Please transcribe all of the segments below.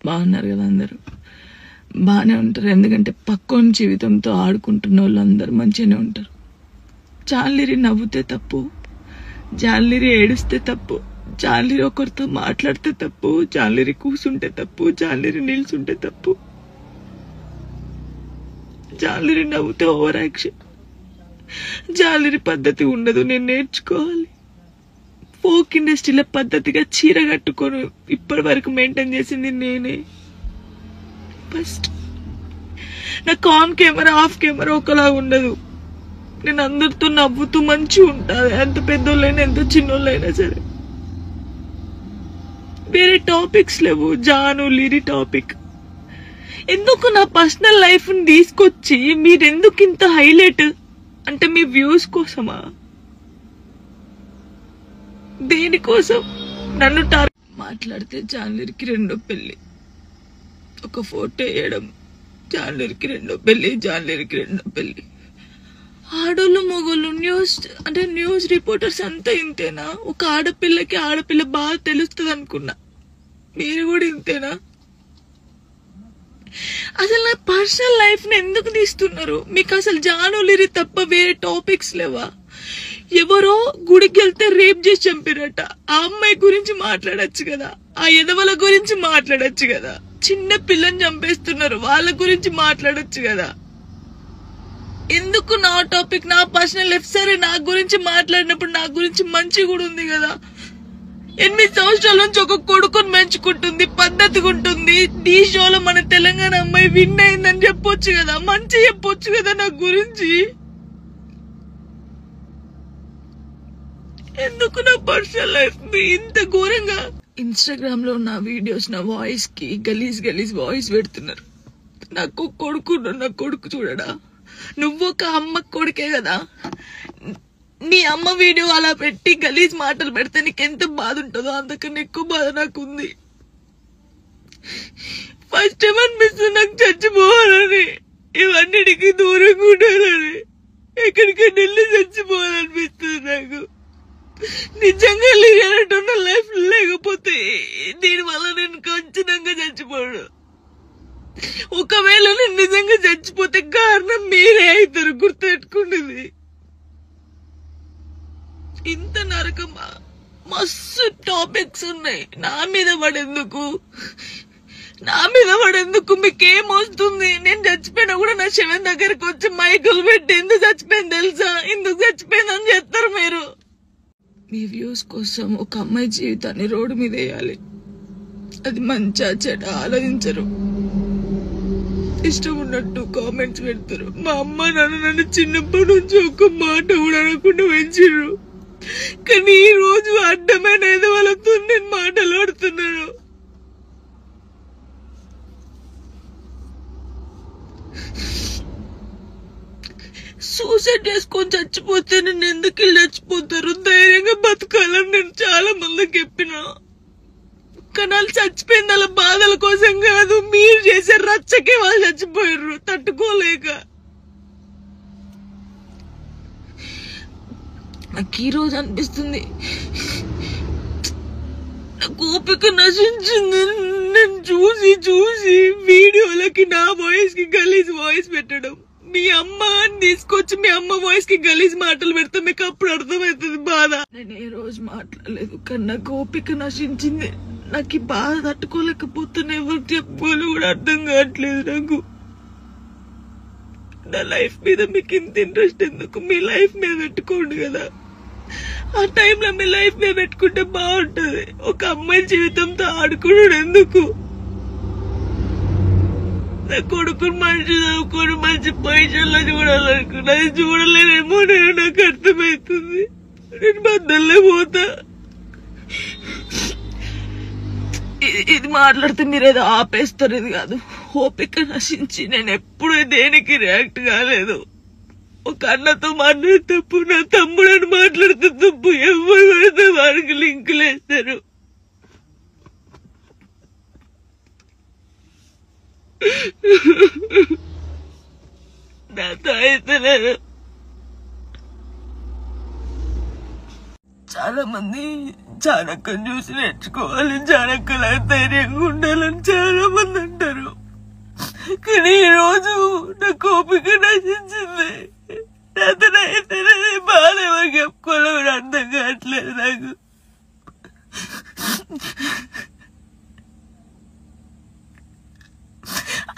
బాగున్నారు కదా అందరూ? బాగానే ఉంటారు, ఎందుకంటే పక్కోని జీవితంతో ఆడుకుంటున్న వాళ్ళు అందరు మంచిగానే ఉంటారు. జాన్లిరి నవ్వుతే తప్పు, జాన్లిరి ఏడుస్తే తప్పు, జాన్లిరి ఒకరితో మాట్లాడితే తప్పు, జాన్లిరి కూసుంటే తప్పు, జాన్లిరి నిల్చుంటే తప్పు, జాన్లిరి నవ్వుతే ఓవర్ యాక్షన్. జాన్లిరి పద్ధతి ఉండదు, నేను నేర్చుకోవాలి. ఫోక్ ఇండస్ట్రీలో పద్ధతిగా చీర కట్టుకొని ఇప్పటి వరకు మెయింటైన్ చేసింది నేనే. ఫస్ట్ నాకు ఆన్ కెమెరా ఆఫ్ కెమెరా ఒకలా ఉండదు. నేను అందరితో నవ్వుతూ మంచిగా ఉంటాను, ఎంత పెద్దోళ్ళైనా ఎంత చిన్నోళ్ళైనా సరే. వేరే టాపిక్స్ లేవు, జాను లిరి టాపిక్. ఎందుకు నా పర్సనల్ లైఫ్ ని తీసుకొచ్చి మీరెందుకు ఇంత హైలైట్? అంటే మీ వ్యూస్ కోసమా? దేనికోసం? నన్ను మాట్లాడితే జాన్లిరికి రెండో పెళ్లి, ఒక ఫోటో వేయడం, జాన్లిరికి రెండో పెళ్లి, జాన్లిరికి రెండో పెళ్లి. ఆడోళ్ళు మొగోళ్ళు న్యూస్ రిపోర్టర్స్ అంతా ఇంతేనా? ఒక ఆడపిల్లకి ఆడపిల్ల బాగా తెలుస్తుంది అనుకున్నా, మీరు కూడా ఇంతేనా? అసలు నా పర్సనల్ లైఫ్ ని ఎందుకు తీస్తున్నారు? మీకు అసలు జానులిరి తప్ప వేరే టాపిక్స్ లేవా? ఎవరో గుడికి వెళ్తే రేప్ చేసి చంపారట, ఆ అమ్మాయి గురించి మాట్లాడచ్చు కదా, ఆ ఎదవల గురించి మాట్లాడచ్చు కదా. చిన్న పిల్లని చంపేస్తున్నారు, వాళ్ళ గురించి మాట్లాడచ్చు కదా. ఎందుకు నా టాపిక్, నా పర్సనల్ లైఫ్? సరే, నా గురించి మాట్లాడినప్పుడు నా గురించి మంచి కూడా ఉంది కదా. 8 సంవత్సరాల నుంచి ఒక కొడుకుని పెంచుకుంటుంది, పద్ధతిగా ఉంటుంది. ఈ షోలో మన తెలంగాణ అమ్మాయి విన్ అయిందని చెప్పొచ్చు కదా, మంచి చెప్పొచ్చు కదా నా గురించి. ఎందుకు నా పర్సనల్ లైఫ్ ఇంత ఘోరంగా? ఇన్స్టాగ్రామ్ లో నా వీడియోస్, నా వాయిస్ కి గలీజ్ వాయిస్ పెడుతున్నారు. నాకు కొడుకు, నా కొడుకు చూడడా? నువ్వు ఒక అమ్మ కొడుకే కదా, నీ అమ్మ వీడియో అలా పెట్టి గలీజ్ మాటలు పెడితే నీకెంత బాధ ఉంటుందో అంతకన్నా ఎక్కువ బాధ నాకుంది. ఫస్ట్ టైం అనిపిస్తుంది నాకు చచ్చిపోవాలని, ఇవన్నిటికి దూరంగా ఉండాలని, ఎక్కడికైనా వెళ్ళి చచ్చిపోవాలనిపిస్తుంది నాకు. నిజంగా లేనట్టున్న లైఫ్ లేకపోతే దీనివల్ల నేను ఖచ్చితంగా చచ్చిపోను. ఒకవేళ నేను నిజంగా చచ్చిపోతే కారణం మీరే అవుతారు, గుర్తుపెట్టుకున్నది. ఇంత నరకమా? మస్తు టాపిక్స్ ఉన్నాయి. నా మీద పడేందుకు మీకేమొస్తుంది? నేను చచ్చిపోయినా కూడా నా శవం దగ్గరకు వచ్చి మైకులు పెట్టి ఎందుకు చచ్చిపోయింది తెలుసా, ఎందుకు చచ్చిపోయిందని చెప్తారు మీరు. మీ వ్యూస్ కోసం ఒక అమ్మాయి జీవితాన్ని రోడ్డు మీద వేయాలి, అది మంచిగా చెడ్డ ఆలోచించరు. ఇష్టం ఉన్నట్టు కామెంట్స్ పెడతారు. మా అమ్మ నాన్న నన్ను చిన్నప్పటి నుంచి ఒక్క మాట కూడా అనకుండా పెంచారు, కానీ ఈ రోజు అడ్డమైన వాళ్ళతో నేను మాట్లాడుతున్నాను. సూసైడ్ చేసుకొని చచ్చిపోతే నేను ఎందుకు వెళ్ళి చచ్చిపోతారు? ధైర్యంగా బతకాలని నేను చాలా మందికి చెప్పినా, కానీ వాళ్ళు చచ్చిపోయింది అలా బాధల కోసం కాదు, మీరు చేసే రచ్చకే వాళ్ళు చచ్చిపోయారు తట్టుకోలేక. నాకు ఈ రోజు అనిపిస్తుంది, నాకు ఓపిక నశించింది. నేను చూసి వీడియోలకి నా వాయిస్ కి గలీజ్ వాయిస్ పెట్టడం, మీ అమ్మ అని తీసుకొచ్చి మీ అమ్మ వాయిస్ కి గలీజ్ మాటలు పెడితే మీకు అప్పుడు అర్థమవుతుంది బాధ. నేను ఏ రోజు మాట్లాడలేదు, కానీ నాకు ఓపిక నశించింది. నాకు ఈ బాధ తట్టుకోలేకపోతున్నా, ఎవరు చెప్పుకోవాలి కూడా అర్థం కావట్లేదు నాకు. నా లైఫ్ మీద మీకు ఇంత ఇంట్రెస్ట్ ఎందుకు? మీ లైఫ్ మీద పెట్టుకోండి కదా, ఆ టైంలో మీ లైఫ్ మీద పెట్టుకుంటే బాగుంటది. ఒక అమ్మాయి జీవితంతో ఆడుకున్నాడు ఎందుకు? నా కొడుకుని మంచి చదువుకొని మంచి పైసల్లో చూడాలనుకున్నా, అది చూడలేనేమో నేను, నాకు అర్థమవుతుంది. నేను బద్దల్లే పోతా. ఇది మాట్లాడితే మీరేదో ఆపేస్తారు, ఇది కాదు. ఓపిక నశించి నేను ఎప్పుడు దేనికి రియాక్ట్ కాలేదు. ఒక అన్నతో మాట్లాడే తప్పు, నా తమ్ముడని మాట్లాడితే తప్పు, ఎవరు పడితే వారికి లింకులు వేస్తారు. నాతో అయితే నేను చాలా మంది జానక్కని చూసి నేర్చుకోవాలి, జానక్కలా ధైర్యంగా ఉండాలని చాలా కానీ ఈ రోజు నా కోపిక నశించింది. అతనైతే బాధ ఎవరికి చెప్పుకోవాలో కూడా అర్థం కావట్లేదు నాకు.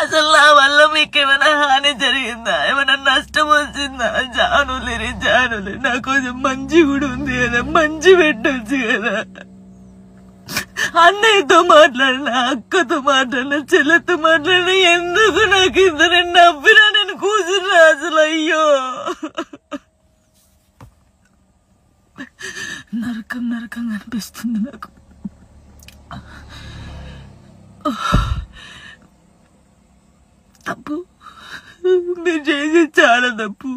అసలు నా వల్ల మీకేమైనా హాని జరిగిందా, ఏమైనా నష్టం వచ్చిందా? జానులే నా కొంచెం మంచి కూడా ఉంది కదా, మంచి పెట్టొచ్చు కదా. అన్నయ్యతో మాట్లాడిన, అక్కతో మాట్లాడిన, చెల్లెతో మాట్లాడిన, ఎందుకు నాకు ఇద్దరు నవ్వినా నేను కూర్చున్నా అసలు. అయ్యో నరకం అనిపిస్తుంది నాకు. తప్పు మీరు చేసేది చాలా తప్పు.